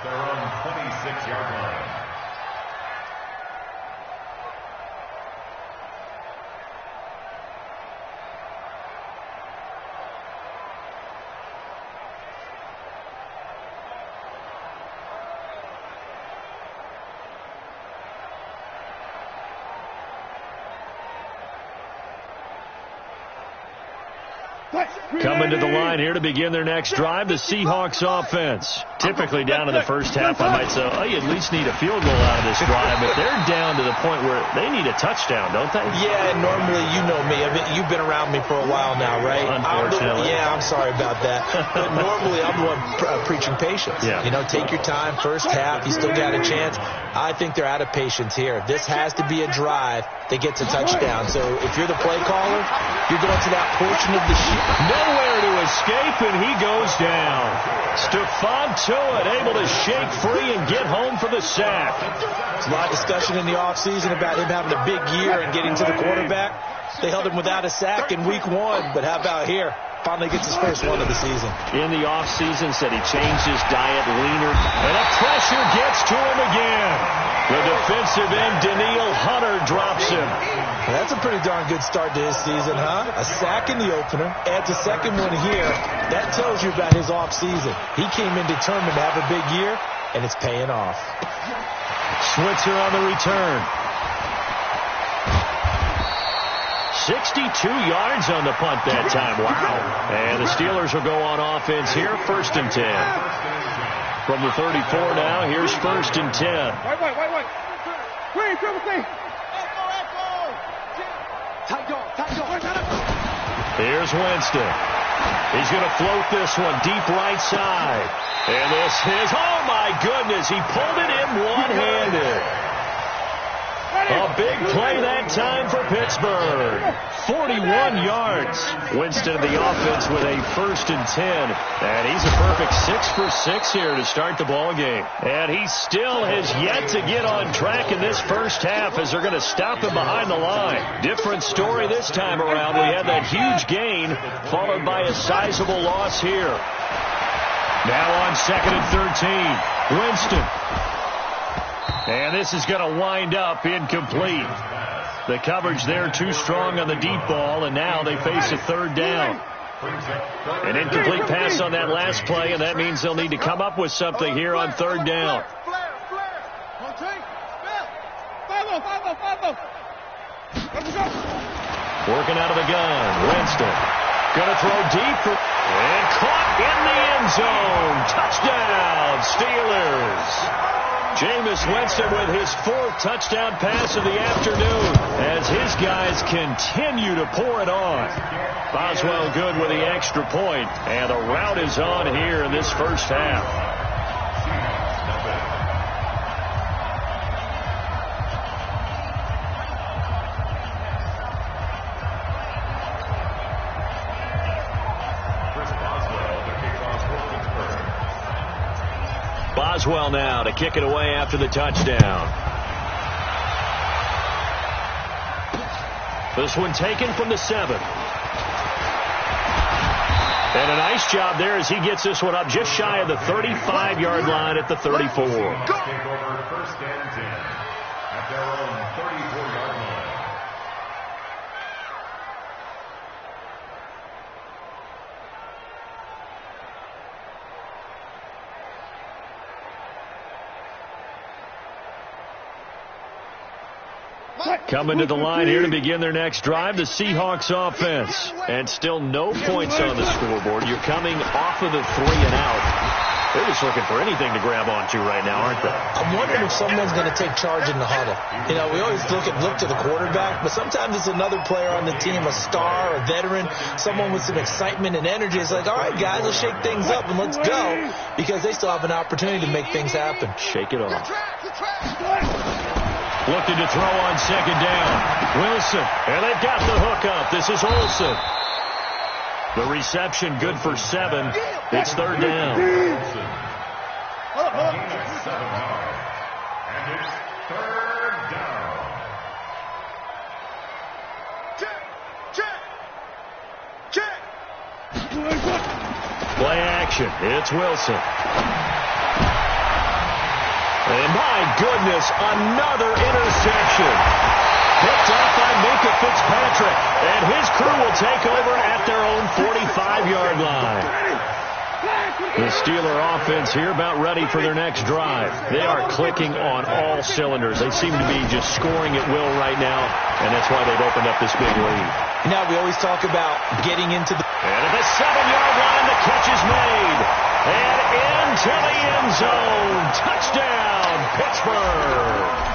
at their own 26-yard line. Coming to the line here to begin their next drive, the Seahawks offense. Typically down in the first half, I might say, oh, you at least need a field goal out of this drive, but they're down to the point where they need a touchdown, don't they? Yeah, normally, you know me. I mean, you've been around me for a while now, right? Unfortunately. I'm sorry about that. But normally, I'm the one preaching patience. Yeah. You know, take your time, first half, you still got a chance. I think they're out of patience here. This has to be a drive that gets a touchdown. So if you're the play caller, you're going to that portion of the sheet. Nowhere to escape, and he goes down. Stephon Tuitt able to shake free and get home for the sack. There's a lot of discussion in the offseason about him having a big year and getting to the quarterback. They held him without a sack in week 1, but how about here? Finally gets his first one of the season. In the offseason, said he changed his diet, leaner, and the pressure gets to him again. The defensive end, Danielle Hunter, drops him. Well, that's a pretty darn good start to his season, huh? A sack in the opener, adds a second one here. That tells you about his offseason. He came in determined to have a big year, and it's paying off. Switzer on the return. 62 yards on the punt that time. Wow. And the Steelers will go on offense here, 1st and 10. From the 34 now, here's 1st and 10. Here's Winston. He's going to float this one deep right side. And this is, oh my goodness, he pulled it in one-handed. A big play that time for Pittsburgh. 41 yards. Winston in the offense with a 1st and 10. And he's a perfect 6 for 6 here to start the ball game. And he still has yet to get on track in this first half as they're going to stop him behind the line. Different story this time around. We had that huge gain followed by a sizable loss here. Now on 2nd and 13. Winston. And this is going to wind up incomplete. The coverage there too strong on the deep ball, and now they face a 3rd down. An incomplete pass on that last play, and that means they'll need to come up with something here on 3rd down. Working out of the gun. Winston. Going to throw deep. And caught in the end zone. Touchdown, Steelers. Jameis Winston with his 4th touchdown pass of the afternoon as his guys continue to pour it on. Boswell good with the extra point, and the route is on here in this first half. Boswell now to kick it away after the touchdown. This one taken from the 7. And a nice job there as he gets this one up just shy of the 35-yard line at the 34. Take over 1st and 10 at their own 34-yard line. Coming to the line here to begin their next drive, the Seahawks offense. And still no points on the scoreboard. You're coming off of the 3 and out. They're just looking for anything to grab onto right now, aren't they? I'm wondering if someone's going to take charge in the huddle. You know, we always look to the quarterback, but sometimes it's another player on the team, a star, a veteran, someone with some excitement and energy. It's like, all right, guys, let's shake things up and let's go, because they still have an opportunity to make things happen. Shake it off. Looking to throw on 2nd down. Wilson. And they've got the hook up. This is Olsen. The reception good for 7. It's 3rd down. And it's 3rd down. Play action. It's Wilson. And my goodness, another interception. Picked up by Minkah Fitzpatrick. And his crew will take over at their own 45-yard line. The Steeler offense here about ready for their next drive. They are clicking on all cylinders. They seem to be just scoring at will right now, and that's why they've opened up this big lead. Now we always talk about getting into the... And at the 7-yard line, the catch is made. And into the end zone. Touchdown, Pittsburgh.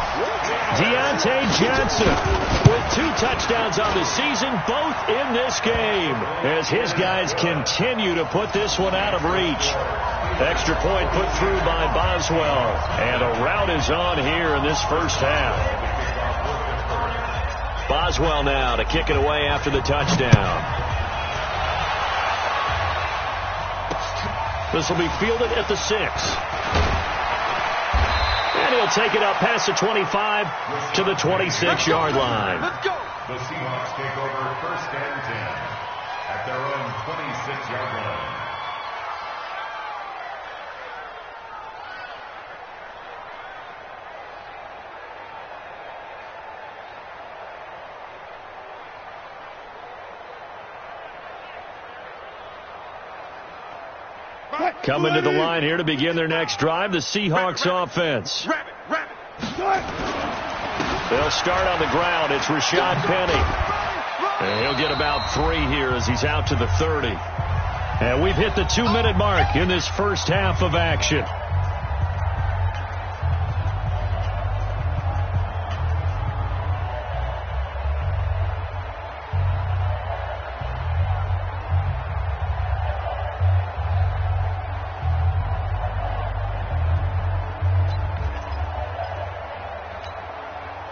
Deontay Johnson with 2 touchdowns on the season, both in this game, as his guys continue to put this one out of reach. Extra point put through by Boswell, and a rout is on here in this first half. Boswell now to kick it away after the touchdown. This will be fielded at the 6. And he'll take it up past the 25 to the 26-yard line. The Seahawks take over first and 10 at their own 26-yard line. Coming to the line here to begin their next drive, the Seahawks offense. They'll start on the ground. It's Rashad Penny. And he'll get about 3 here as he's out to the 30. And we've hit the 2-minute mark in this first half of action.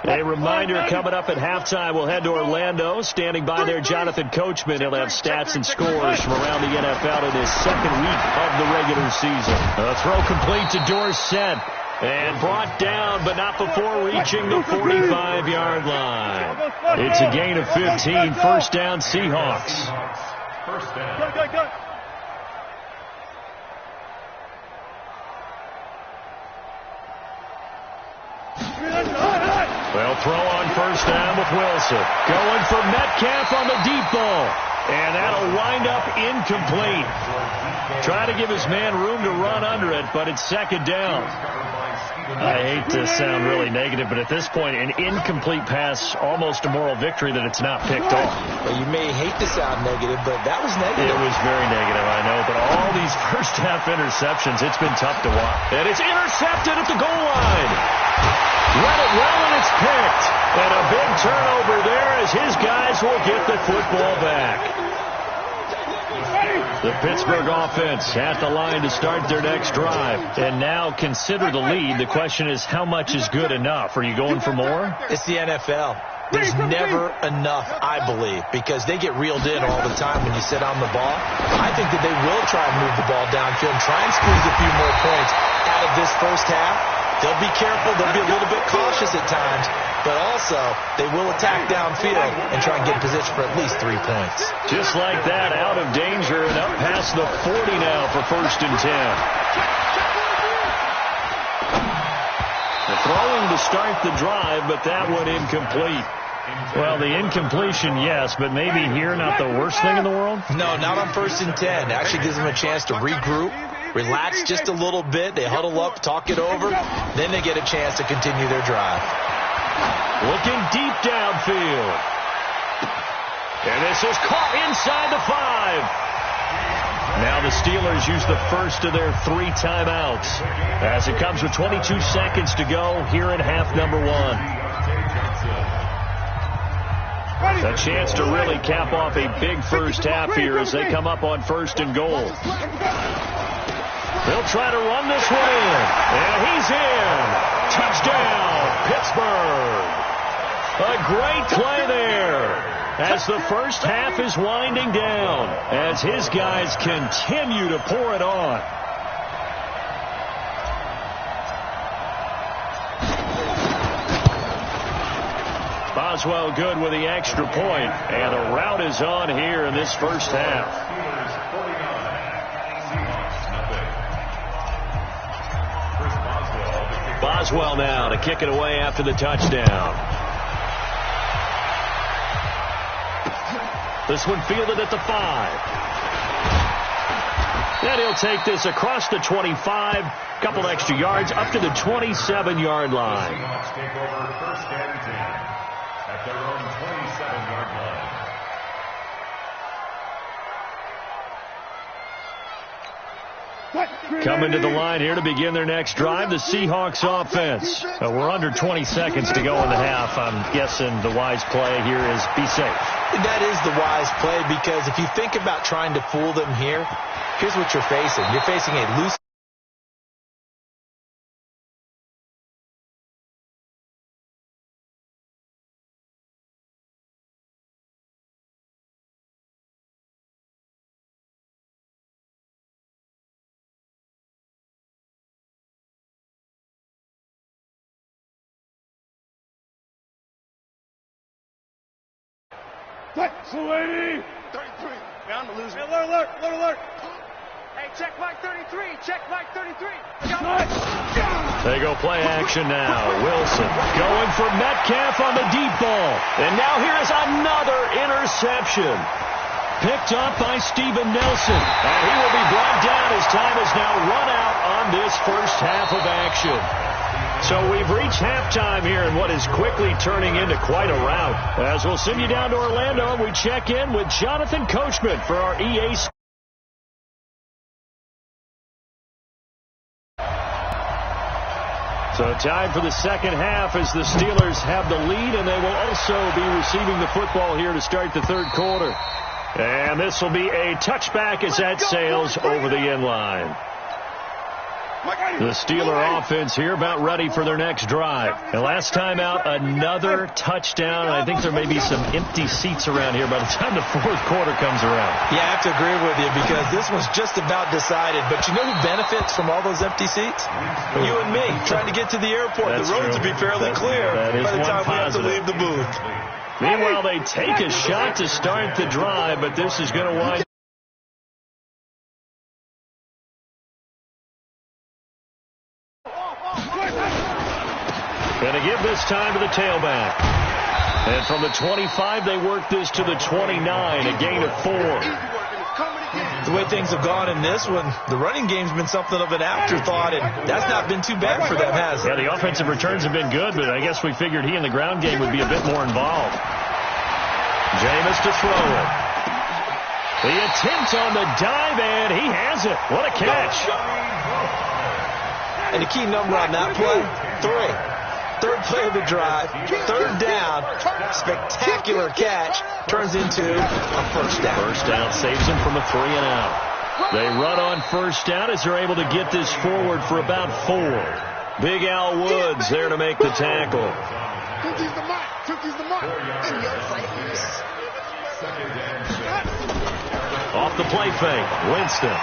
A reminder coming up at halftime, we'll head to Orlando. Standing by there, Jonathan Coachman. He'll have stats and scores from around the NFL in his second week of the regular season. A throw complete to Dorsett. And brought down, but not before reaching the 45-yard line. It's a gain of 15. First down, Seahawks. First down. They'll throw on first down with Wilson. Going for Metcalf on the deep ball. And that'll wind up incomplete. Trying to give his man room to run under it, but it's second down. I hate to sound really negative, but at this point, an incomplete pass, almost a moral victory that it's not picked off. Well, you may hate to sound negative, but that was negative. It was very negative, I know, but all these first-half interceptions, it's been tough to watch. And it's intercepted at the goal line. Read it well, and it's picked. And a big turnover there as his guys will get the football back. The Pittsburgh offense at the line to start their next drive. And now consider the lead. The question is, how much is good enough? Are you going for more? It's the NFL. There's never enough, I believe, because they get reeled in all the time when you sit on the ball. I think that they will try and move the ball downfield and try and squeeze a few more points out of this first half. They'll be careful. They'll be a little bit cautious at times, but also they will attack downfield and try and get in position for at least 3 points. Just like that, out of danger and up past the 40 now for first and 10. The throwing to start the drive, but that one incomplete. Well, the incompletion, yes, but maybe here not the worst thing in the world? No, not on first and 10. It actually gives them a chance to regroup, relax just a little bit. They huddle up, talk it over. Then they get a chance to continue their drive. Looking deep downfield. And this is caught inside the 5. Now the Steelers use the first of their 3 timeouts as it comes with 22 seconds to go here in half number 1. A chance to really cap off a big first half here as they come up on first and goal. They'll try to run this one in. And he's in. Touchdown, Pittsburgh. A great play there as the first half is winding down as his guys continue to pour it on. Boswell good with the extra point, and a rout is on here in this first half. Boswell now to kick it away after the touchdown. This one fielded at the 5. And he'll take this across the 25, couple extra yards up to the 27-yard line. Seahawks take over first and 10 at their own 27-yard line. Coming to the line here to begin their next drive, the Seahawks offense. We're under 20 seconds to go in the half. I'm guessing the wise play here is be safe. That is the wise play, because if you think about trying to fool them here, here's what you're facing. You're facing a loose Salady! 33. Bound to lose. Hey, alert. Hey, check Mike 33. Check Mike 33. They go play action now. Wilson going for Metcalf on the deep ball. And now here is another interception. Picked up by Steven Nelson. And he will be brought down as time has now run out on this first half of action. So we've reached halftime here in what is quickly turning into quite a rout. As we'll send you down to Orlando, we check in with Jonathan Coachman for our EA. So time for the second half as the Steelers have the lead, and they will also be receiving the football here to start the third quarter. And this will be a touchback as that sails over the end line. The Steeler offense here about ready for their next drive. And last time out, another touchdown. I think there may be some empty seats around here by the time the fourth quarter comes around. Yeah, I have to agree with you, because this one's just about decided. But you know who benefits from all those empty seats? You and me, trying to get to the airport. That's the roads true. will be fairly clear by the time we have to leave the booth. Meanwhile, they take a shot to start the drive, but this is going to wind. Going to give this time to the tailback. And from the 25, they work this to the 29, a gain of 4. The way things have gone in this one, the running game's been something of an afterthought, and that's not been too bad for them, has it? Yeah, the offensive returns have been good, but I guess we figured he in the ground game would be a bit more involved. Jameis to throw it. The attempt on the dive, and he has it. What a catch. And the key number on that play, 3. Third play of the drive, third down, spectacular catch, turns into a first down. First down saves them from a 3-and-out. They run on first down as they're able to get this forward for about 4. Big Al Woods there to make the tackle. Off the play fake, Winston.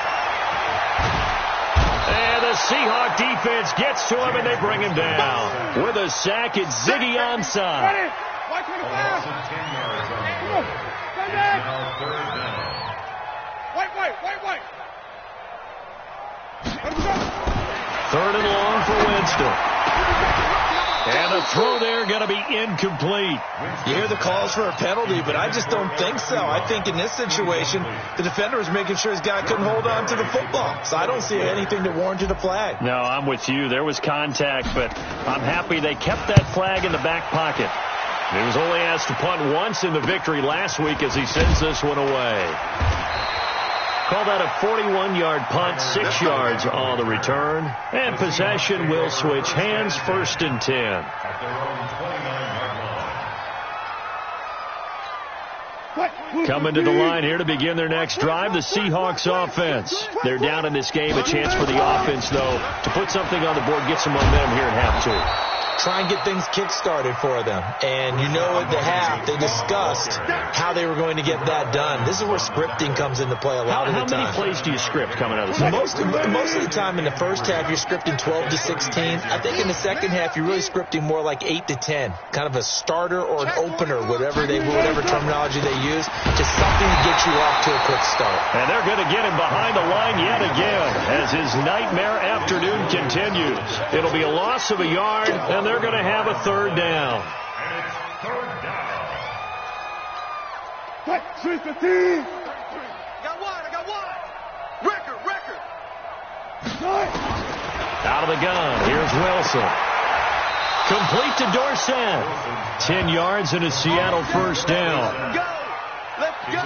And the Seahawk defense gets to him, and they bring him down. With a sack, it's Ziggy Ansah. Third and long for Winston. And the throw there going to be incomplete. You hear the calls for a penalty, but I just don't think so. I think in this situation, the defender was making sure his guy couldn't hold on to the football. So I don't see anything that warranted a flag. No, I'm with you. There was contact, but I'm happy they kept that flag in the back pocket. He was only asked to punt once in the victory last week as he sends this one away. Call that a 41-yard punt, 6 yards on the return. And possession will switch hands, 1st and 10. At their own 29-yard line. Coming to the line here to begin their next drive, the Seahawks offense. They're down in this game. A chance for the offense, though, to put something on the board, get some momentum here at half 2. try and get things kick-started for them. And you know at the half, they discussed how they were going to get that done. This is where scripting comes into play a lot of the time. How many plays do you script coming out of the second? Most of the time in the first half, you're scripting 12 to 16. I think in the second half, you're really scripting more like 8 to 10. Kind of a starter or an opener, whatever terminology they use. Just something to get you off to a quick start. And they're going to get him behind the line yet again as his nightmare afternoon continues. It'll be a loss of a yard, and they're going to have a third down. And it's third down. Got one. I got one. Record. Out of the gun. Here's Wilson. Complete to Dorsett. 10 yards and a Seattle first down. Let's go.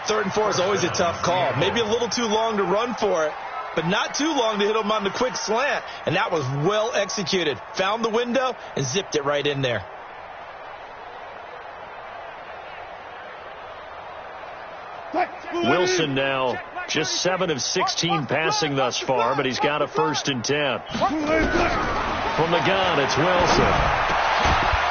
3rd and 4 is always a tough call. Maybe a little too long to run for it, but not too long to hit him on the quick slant. And that was well executed. Found the window and zipped it right in there. Wilson now just 7 of 16 passing thus far, but he's got a 1st and 10. From the gun, it's Wilson.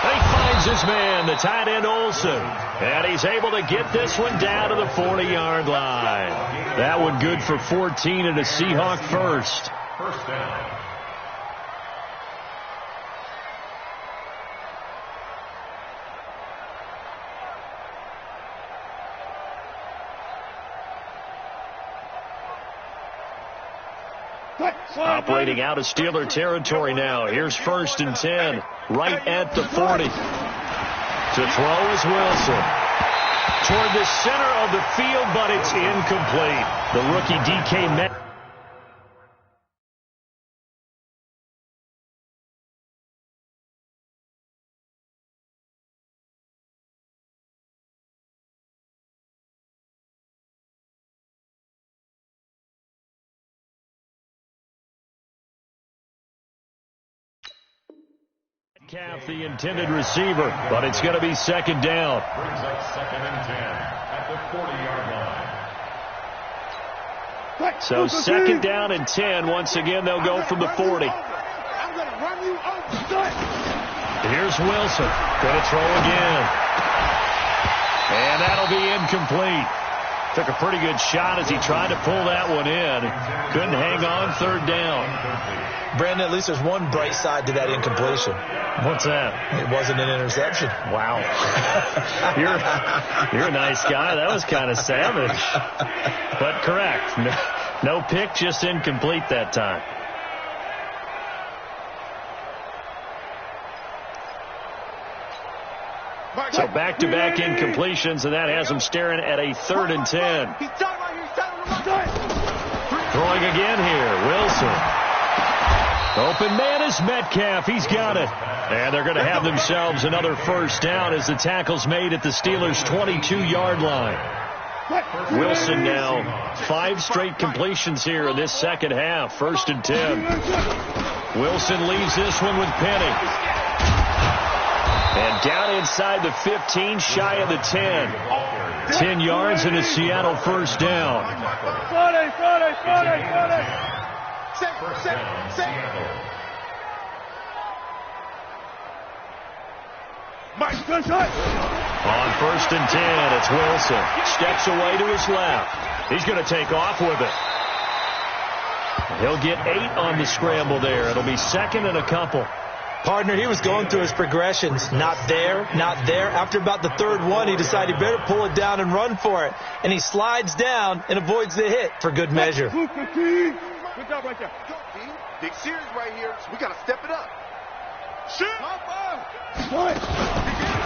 He finds his man, the tight end Olsen. And he's able to get this one down to the 40-yard line. That one good for 14 and a Seahawk first. First down. Operating out of Steeler territory now. Here's 1st and 10, right at the 40. To throw is Wilson. Toward the center of the field, but it's incomplete. The rookie DK Metcalf. The intended receiver, but it's going to be 2nd down. Brings up 2nd and 10 at the 40-yard line. So 2nd down and 10. Once again, they'll go from the 40. I'm going to run you over. Here's Wilson. Going to throw again. And that'll be incomplete. Took a pretty good shot as he tried to pull that one in. Couldn't hang on. 3rd down. Brandon, at least there's one bright side to that incompletion. What's that? It wasn't an interception. Wow. You're a nice guy. That was kind of savage. But correct. No pick, just incomplete that time. So back-to-back incompletions, and that has him staring at a 3rd and 10. Throwing again here, Wilson. Open man is Metcalf. He's got it. And they're going to have themselves another first down as the tackle's made at the Steelers' 22-yard line. Wilson now 5 straight completions here in this second half. 1st and 10. Wilson leaves this one with Penny. And down inside the 15, shy of the 10. 10 yards and a Seattle first down. On 1st and 10, it's Wilson. Steps away to his left. He's going to take off with it. He'll get 8 on the scramble there. It'll be 2nd and a couple. Partner, he was going through his progressions. Not there, not there. After about the 3rd one, he decided he better pull it down and run for it. And he slides down and avoids the hit for good measure. Good job right there. Big series right here, so we got to step it up. Shoot!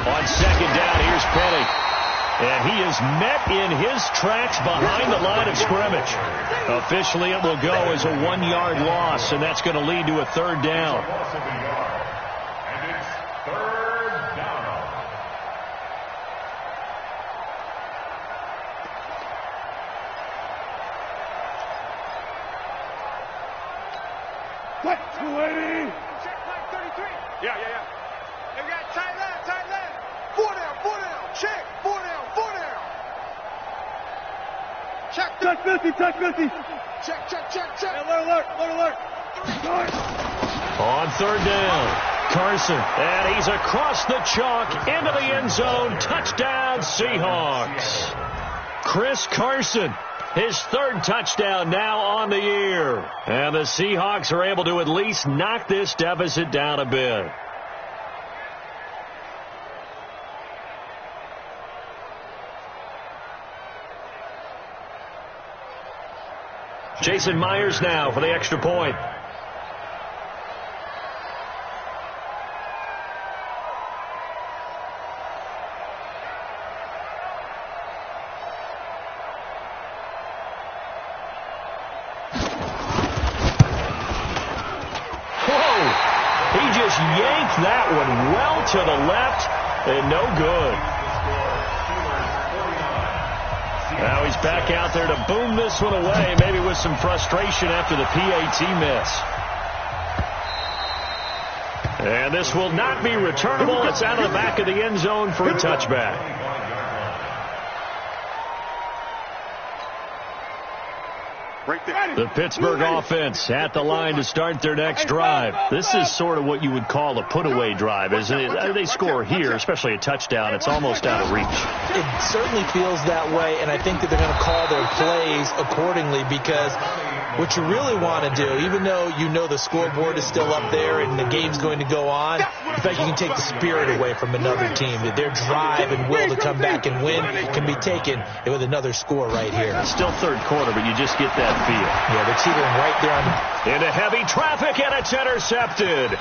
On 2nd down, here's Penny. And he is met in his tracks behind the line of scrimmage. Officially, it will go as a 1-yard loss, and that's going to lead to a 3rd down. And it's 3rd down. What? 280. Check back 33. Yeah. They got tight line. 4 down. Check. 4 down. Check. Touch 50. Check. Alert. On third down, Carson. And he's across the chalk into the end zone. Touchdown, Seahawks. Chris Carson, his third touchdown now on the year. And the Seahawks are able to at least knock this deficit down a bit. Jason Myers now for the extra point. Yanked that one well to the left and no good. Now he's back out there to boom this one away, maybe with some frustration after the PAT miss. And this will not be returnable. It's out of the back of the end zone for a touchback. The Pittsburgh offense at the line to start their next drive. This is sort of what you would call a put-away drive, isn't it? They score here, especially a touchdown. It's almost out of reach. It certainly feels that way, and I think that they're going to call their plays accordingly because what you really want to do, even though you know the scoreboard is still up there and the game's going to go on, in fact, you can take the spirit away from another team. Their drive and will to come back and win can be taken with another score right here. Still third quarter, but you just get that feel. Yeah, they're teetering right there on into heavy traffic, and it's intercepted.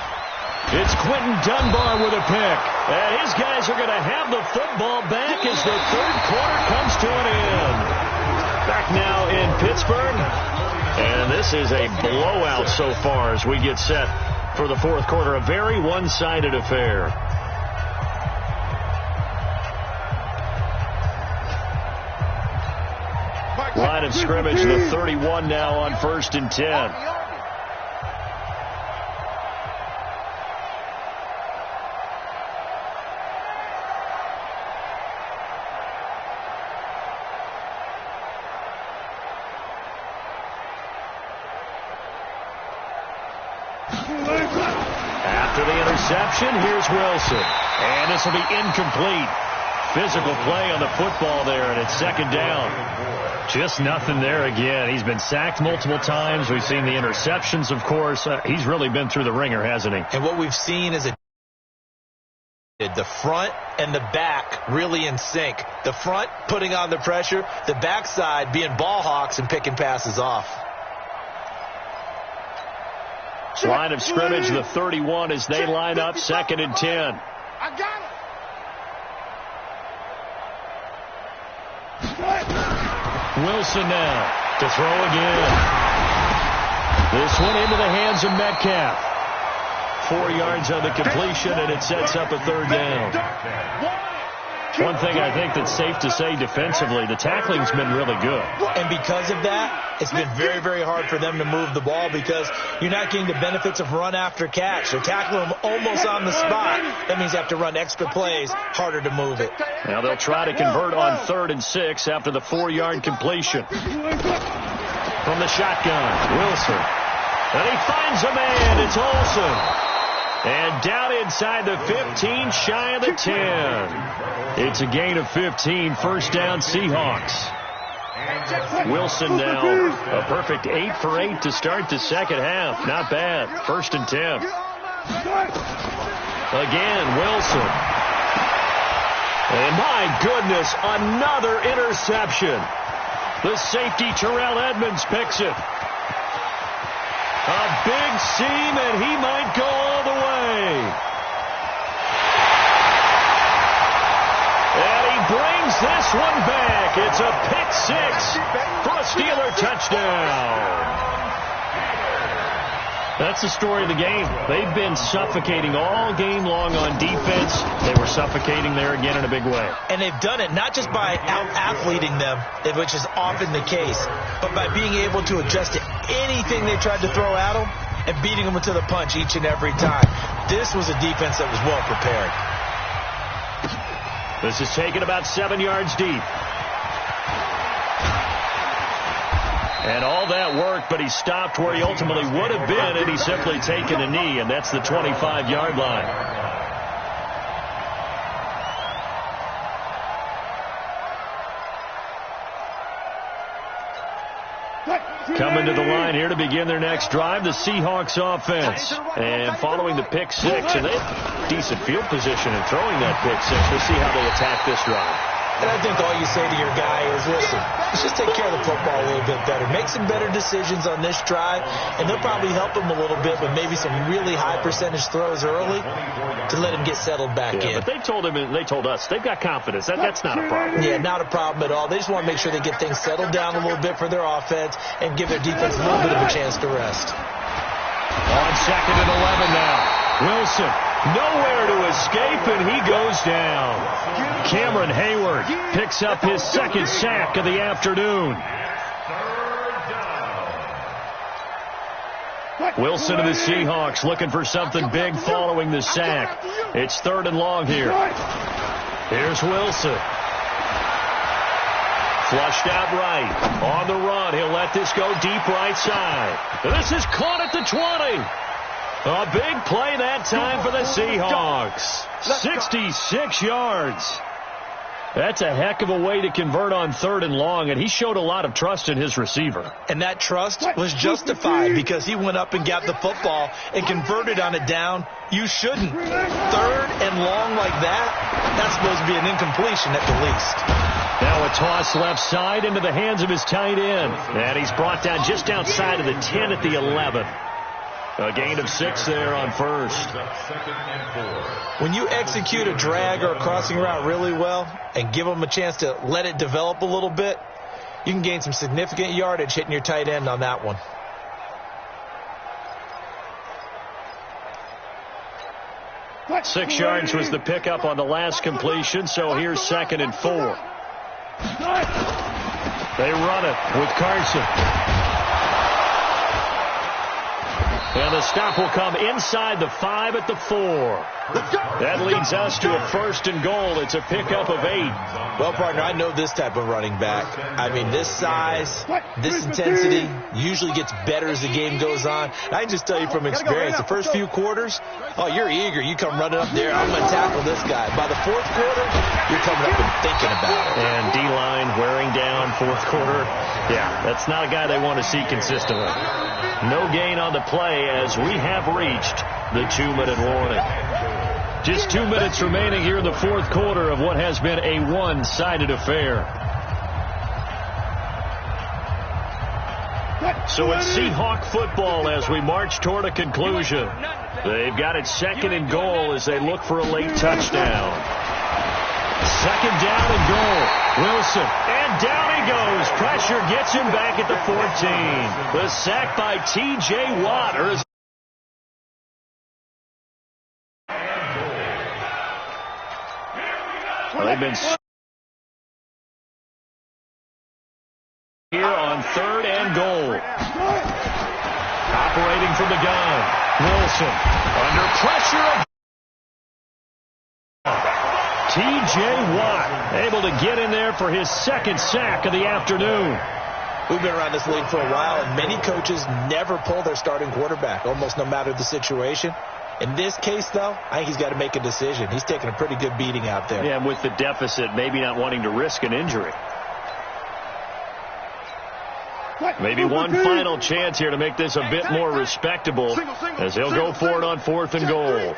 It's Quentin Dunbar with a pick. And his guys are going to have the football back as the third quarter comes to an end. Back now in Pittsburgh. And this is a blowout so far as we get set for the fourth quarter. A very one-sided affair. Line of scrimmage, the 31 now on 1st and 10. After the interception, here's Wilson. And this will be incomplete. Physical play on the football there, and it's second down. Just nothing there again. He's been sacked multiple times. We've seen the interceptions, of course. He's really been through the ringer, hasn't he? And what we've seen is the front and the back really in sync. The front putting on the pressure, the backside being ball hawks and picking passes off. Line of scrimmage, the 31 as they line up, 2nd and 10. I got it. Wilson now to throw again. This one into the hands of Metcalf. 4 yards on the completion, and it sets up a third down. One thing I think that's safe to say defensively, the tackling's been really good. And because of that, it's been very, very hard for them to move the ball because you're not getting the benefits of run after catch. So tackle them almost on the spot. That means you have to run extra plays, harder to move it. Now they'll try to convert on 3rd and 6 after the 4-yard completion. From the shotgun, Wilson. And he finds a man. It's Olsen. And down inside the 15, shy of the 10. It's a gain of 15, first down Seahawks. Wilson now, a perfect 8 for 8 to start the second half. Not bad, 1st and 10. Again, Wilson. And my goodness, another interception. The safety Terrell Edmonds picks it. A big seam, and he might go all the way. And he brings this one back. It's a pick 6 for a Steeler touchdown. That's the story of the game. They've been suffocating all game long on defense. They were suffocating there again in a big way. And they've done it not just by out-athleting them, which is often the case, but by being able to adjust to anything they tried to throw at them and beating them to the punch each and every time. This was a defense that was well prepared. This is taken about 7 yards deep. And all that work, but he stopped where he ultimately would have been, and he's simply taken a knee, and that's the 25-yard line. Coming to the line here to begin their next drive, the Seahawks offense. And following the pick six, and they have decent field position in throwing that pick six. We'll see how they attack this drive. And I think all you say to your guy is, listen, let's just take care of the football a little bit better. Make some better decisions on this drive, and they'll probably help him a little bit, but maybe some really high percentage throws early to let him get settled back in. But they told us, they've got confidence. That's not a problem. Yeah, not a problem at all. They just want to make sure they get things settled down a little bit for their offense and give their defense a little bit of a chance to rest. On 2nd and 11 now. Wilson, nowhere to escape, and he goes down. Cameron Hayward picks up his second sack of the afternoon. Wilson of the Seahawks looking for something big following the sack. It's 3rd and long here. Here's Wilson. Flushed out right. On the run. He'll let this go deep right side. This is caught at the 20. A big play that time for the Seahawks. 66 yards. That's a heck of a way to convert on 3rd and long, and he showed a lot of trust in his receiver. And that trust was justified because he went up and got the football and converted on a down. You shouldn't. 3rd and long like that, that's supposed to be an incompletion at the least. Now a toss left side into the hands of his tight end. And he's brought down just outside of the 10 at the 11. A gain of 6 there on 1st. When you execute a drag or a crossing route really well and give them a chance to let it develop a little bit, you can gain some significant yardage hitting your tight end on that one. What? 6 yards was the pickup on the last completion, so here's 2nd and 4. They run it with Carson. And the stop will come inside the 5 at the 4. That leads us to a 1st and goal. It's a pickup of 8. Well, partner, I know this type of running back. I mean, this size, this intensity usually gets better as the game goes on. I can just tell you from experience, the first few quarters, oh, you're eager. You come running up there, I'm going to tackle this guy. By the 4th quarter, you're coming up and thinking about it. And D-line wearing down 4th quarter. Yeah, that's not a guy they want to see consistently. No gain on the play as we have reached the 2-minute warning. Just 2 minutes remaining here in the 4th quarter of what has been a one-sided affair. So it's Seahawk football as we march toward a conclusion. They've got it 2nd and goal as they look for a late touchdown. 2nd down and goal. Wilson, and down he goes. Pressure gets him back at the 14. The sack by T.J. Watt. They've been here on 3rd and goal. Operating from the gun. Wilson under pressure. T.J. Watt able to get in there for his 2nd sack of the afternoon. We've been around this league for a while, and many coaches never pull their starting quarterback, almost no matter the situation. In this case, though, I think he's got to make a decision. He's taking a pretty good beating out there. Yeah, and with the deficit, maybe not wanting to risk an injury. Maybe one final chance here to make this a bit more respectable as he'll go for it on 4th and goal.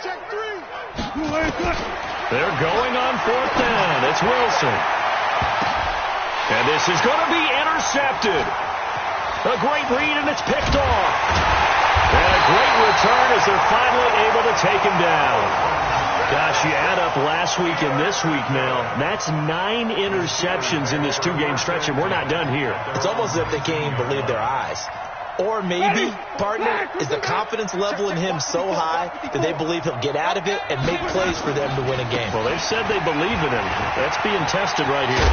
They're going on 4th down. It's Wilson. And this is going to be intercepted. A great read, and it's picked off. And a great return as they're finally able to take him down. Gosh, you add up last week and this week now. That's 9 interceptions in this 2-game stretch, and we're not done here. It's almost as if they can't even believe their eyes. Or maybe, partner, is the confidence level in him so high that they believe he'll get out of it and make plays for them to win a game. Well, they've said they believe in him. That's being tested right here.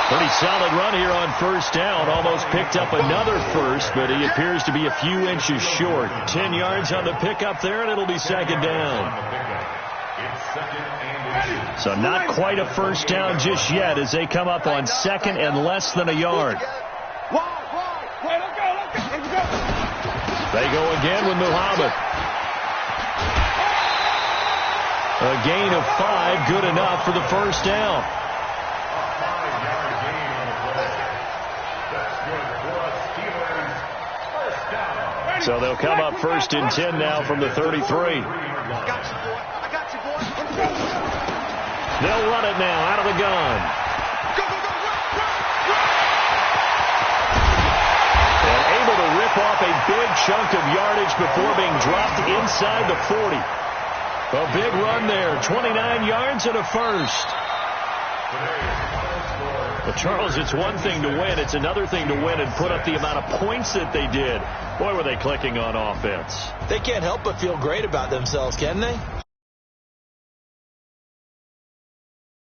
Pretty solid run here on 1st down. Almost picked up another 1st, but he appears to be a few inches short. 10 yards on the pickup there, and it'll be 2nd down. So not quite a 1st down just yet as they come up on 2nd and less than a yard. They go again with Muhammad. A gain of 5, good enough for the first down. So they'll come up 1st and 10 now from the 33. I got you, boy. I got you, boy. They'll run it now out of the gun. Go, go, go, run. And able to rip off a big chunk of yardage before being dropped inside the 40. A big run there, 29 yards and a first. But Charles, it's one thing to win. It's another thing to win and put up the amount of points that they did. Boy, were they clicking on offense. They can't help but feel great about themselves, can they?